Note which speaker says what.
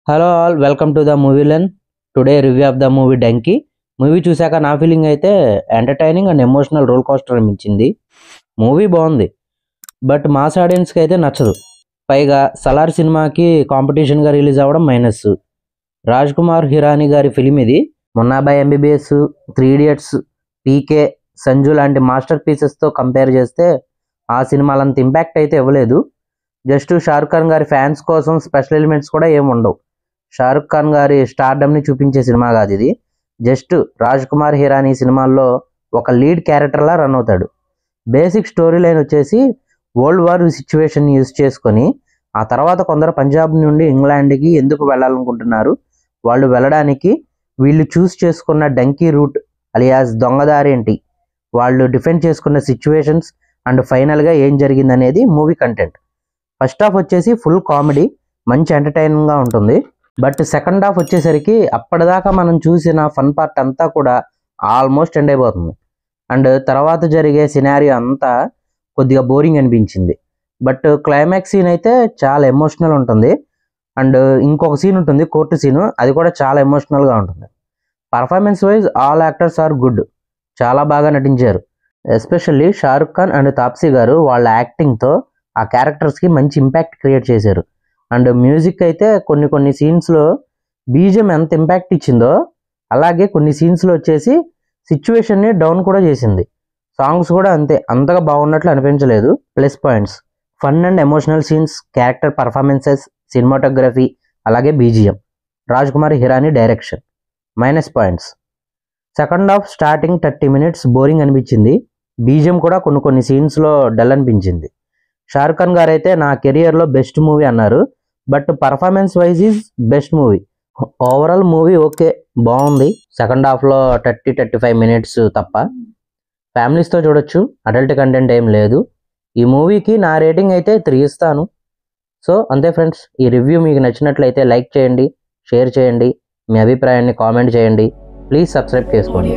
Speaker 1: Hello all, welcome to the movie lens. Today review of the movie Dunki. Movie చూశాక నా feeling అయితే entertaining and emotional roller coaster అనిపించింది. Movie బాగుంది, but mass ఆడియన్స్కి అయితే నచ్చదు. పైగా సలార్ సినిమాకి కాంపిటీషన్గా రిలీజ్ అవ్వడం మైనస్. రాజ్ కుమార్ హిరానీ గారి ఫిలిం ఇది. మున్నాబాయ్ ఎంబీబీఎస్, 3 ఇడియట్స్, పీకే, సంజు లాంటి మాస్టర్ పీసెస్తో కంపేర్ చేస్తే ఆ సినిమాలంత ఇంపాక్ట్ అయితే ఇవ్వలేదు. జస్ట్ షారుఖ్ ఖాన్ గారి ఫ్యాన్స్ కోసం స్పెషల్ ఎలిమెంట్స్ కూడా ఏమి ఉండవు. షారుఖ్ ఖాన్ గారి స్టార్డమ్ని చూపించే సినిమా కాదు ఇది. జస్ట్ రాజ్ కుమార్ హిరానీ సినిమాల్లో ఒక లీడ్ క్యారెక్టర్లా రన్ అవుతాడు. బేసిక్ స్టోరీ లైన్ వచ్చేసి వరల్డ్ వార్ సిచ్యువేషన్ యూజ్ చేసుకొని ఆ తర్వాత కొందరు పంజాబ్ నుండి ఇంగ్లాండ్కి ఎందుకు వెళ్ళాలనుకుంటున్నారు, వాళ్ళు వెళ్ళడానికి వీళ్ళు చూస్ చేసుకున్న డంకీ రూట్ అలియాస్ దొంగదారి ఏంటి, వాళ్ళు డిఫెండ్ చేసుకున్న సిచ్యువేషన్స్ అండ్ ఫైనల్గా ఏం జరిగింది అనేది మూవీ కంటెంట్. ఫస్ట్ హాఫ్ వచ్చేసి ఫుల్ కామెడీ, మంచి ఎంటర్టైనింగ్గా ఉంటుంది. బట్ సెకండ్ హాఫ్ వచ్చేసరికి అప్పటిదాకా మనం చూసిన ఫన్ పార్ట్ అంతా కూడా ఆల్మోస్ట్ ఎండ్ అయిపోతుంది. అండ్ తర్వాత జరిగే సినారియో అంతా కొద్దిగా బోరింగ్ అనిపించింది. బట్ క్లైమాక్స్ సీన్ అయితే చాలా ఎమోషనల్ ఉంటుంది. అండ్ ఇంకొక సీన్ ఉంటుంది, కోర్టు సీను, అది కూడా చాలా ఎమోషనల్గా ఉంటుంది. Performance wise all actors are good, చాలా బాగా నటించారు. ఎస్పెషల్లీ షారుఖ్ ఖాన్ అండ్ తాప్సీ గారు వాళ్ళ యాక్టింగ్తో ఆ క్యారెక్టర్స్కి మంచి ఇంపాక్ట్ క్రియేట్ చేశారు. అండ్ మ్యూజిక్ అయితే కొన్ని సీన్స్లో బీజిఎం ఎంత ఇంపాక్ట్ ఇచ్చిందో అలాగే కొన్ని సీన్స్లో వచ్చేసి సిచ్యువేషన్ని డౌన్ కూడా చేసింది. సాంగ్స్ కూడా అంతే, అంతగా బాగున్నట్లు అనిపించలేదు. Plus points: fun and emotional scenes, character performances, cinematography, అలాగే BGM, Raj Kumar Hirani direction. Minus points: second half starting 30 minutes boring అనిపించింది. బీజిఎం కూడా కొన్ని సీన్స్లో డల్ అనిపించింది. షారుఖ్ ఖాన్ గారు అయితే నా కెరియర్లో బెస్ట్ మూవీ అన్నారు. But performance wise is best movie. Overall movie okay, బాగుంది. సెకండ్ హాఫ్లో 30-35 minutes తప్ప. ఫ్యామిలీస్తో చూడొచ్చు, అడల్ట్ కంటెంట్ ఏం లేదు. ఈ మూవీకి నా రేటింగ్ అయితే 3 ఇస్తాను. సో అంతే ఫ్రెండ్స్, ఈ రివ్యూ మీకు నచ్చినట్లయితే లైక్ చేయండి, షేర్ చేయండి, మీ అభిప్రాయాన్ని కామెంట్ చేయండి. ప్లీజ్ సబ్స్క్రైబ్ చేసుకోండి.